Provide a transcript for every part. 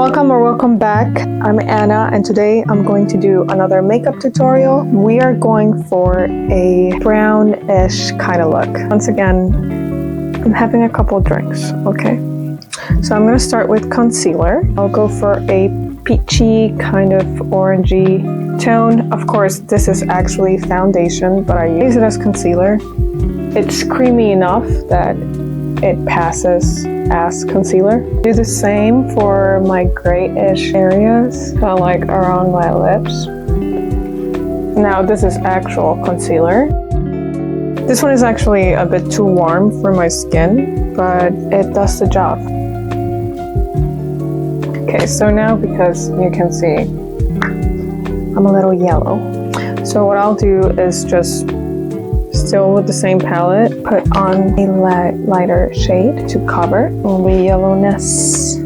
Welcome back. I'm Anna and today I'm going to do another makeup tutorial. We are going for a brownish kind of look. Once again, I'm having a couple drinks, okay? So I'm going to start with concealer. I'll go for a peachy kind of orangey tone. Of course, this is actually foundation, but I use it as concealer. It's creamy enough that it passes as concealer. Do the same for my grayish areas, kind of like around my lips. Now this is actual concealer. This one is actually a bit too warm for my skin, but it does the job. Okay, so now because you can see I'm a little yellow. So what I'll do is just still with the same palette, put on a lighter shade to cover all the yellowness.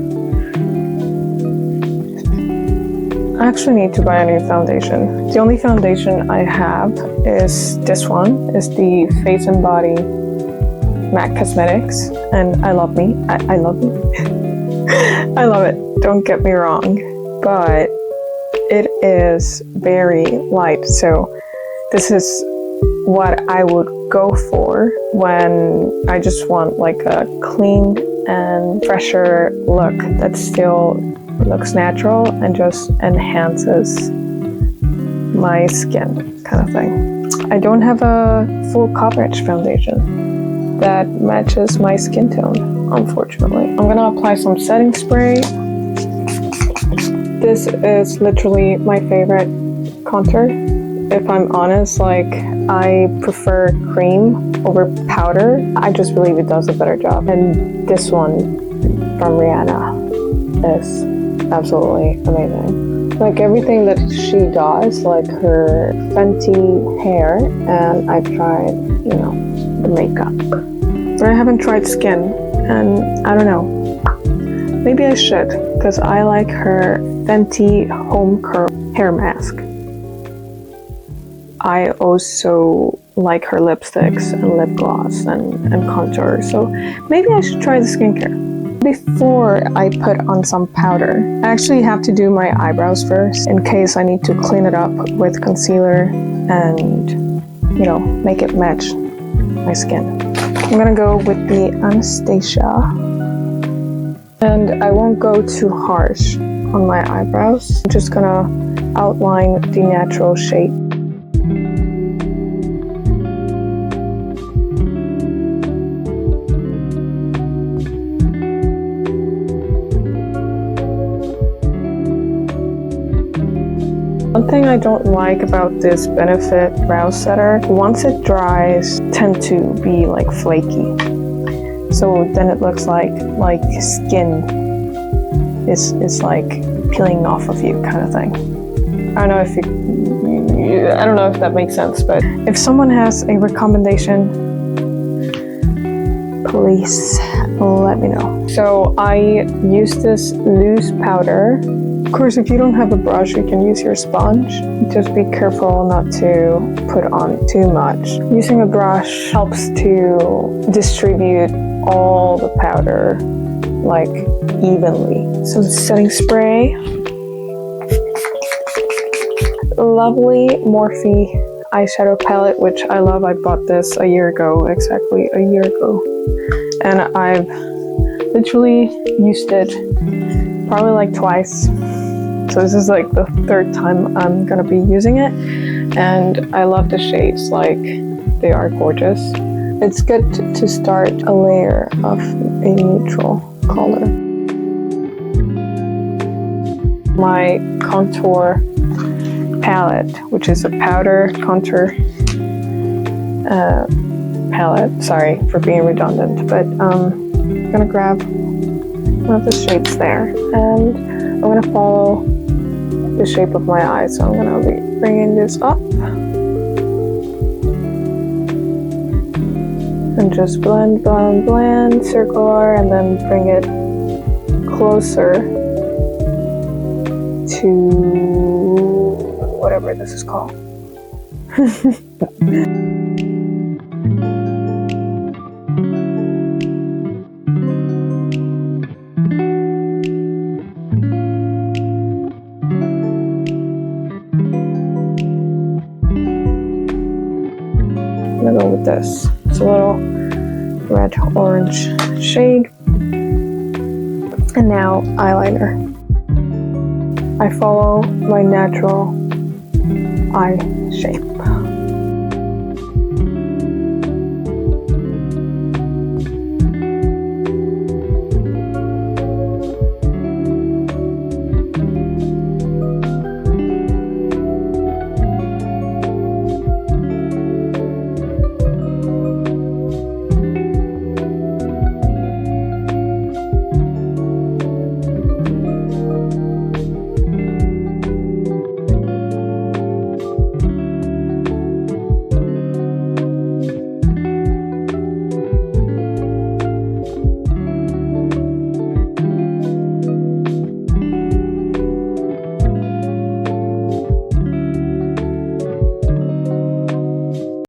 I actually need to buy a new foundation. The only foundation I have is this one. It's the Face and Body MAC Cosmetics, and I love me. I love me. I love it. Don't get me wrong, but it is very light. So this is what I would go for when I just want like a clean and fresher look that still looks natural and just enhances my skin kind of thing. I don't have a full coverage foundation that matches my skin tone, unfortunately. I'm gonna apply some setting spray. This is literally my favorite contour. If I'm honest, like I prefer cream over powder. I just believe it does a better job. And this one from Rihanna is absolutely amazing. Like everything that she does, like her Fenty hair, and I've tried, you know, the makeup. But I haven't tried skin, and I don't know. Maybe I should, because I like her Fenty Home Curl hair mask. I also like her lipsticks and lip gloss and contour, so maybe I should try the skincare. Before I put on some powder, I actually have to do my eyebrows first in case I need to clean it up with concealer and, you know, make it match my skin. I'm gonna go with the Anastasia, and I won't go too harsh on my eyebrows. I'm just gonna outline the natural shape. One thing I don't like about this Benefit brow setter, once it dries, tend to be like flaky. So then it looks like skin is like peeling off of you kind of thing. I don't know if that makes sense, but if someone has a recommendation, please let me know. So I use this loose powder. Of course, if you don't have a brush, you can use your sponge. Just be careful not to put on too much. Using a brush helps to distribute all the powder like evenly. So the setting spray. Lovely Morphe eyeshadow palette, which I love. I bought this a year ago, exactly a year ago. And I've literally used it probably like twice. So this is like the third time I'm gonna be using it, and I love the shades, like they are gorgeous. It's good to start a layer of a neutral color. My contour palette, which is a powder contour palette. Sorry for being redundant, but I'm gonna grab one of the shades there, and I'm gonna follow the shape of my eye, so I'm gonna be bringing this up and just blend, circular, and then bring it closer to whatever this is called. gonna go with this. It's a little red-orange shade. And now eyeliner. I follow my natural eye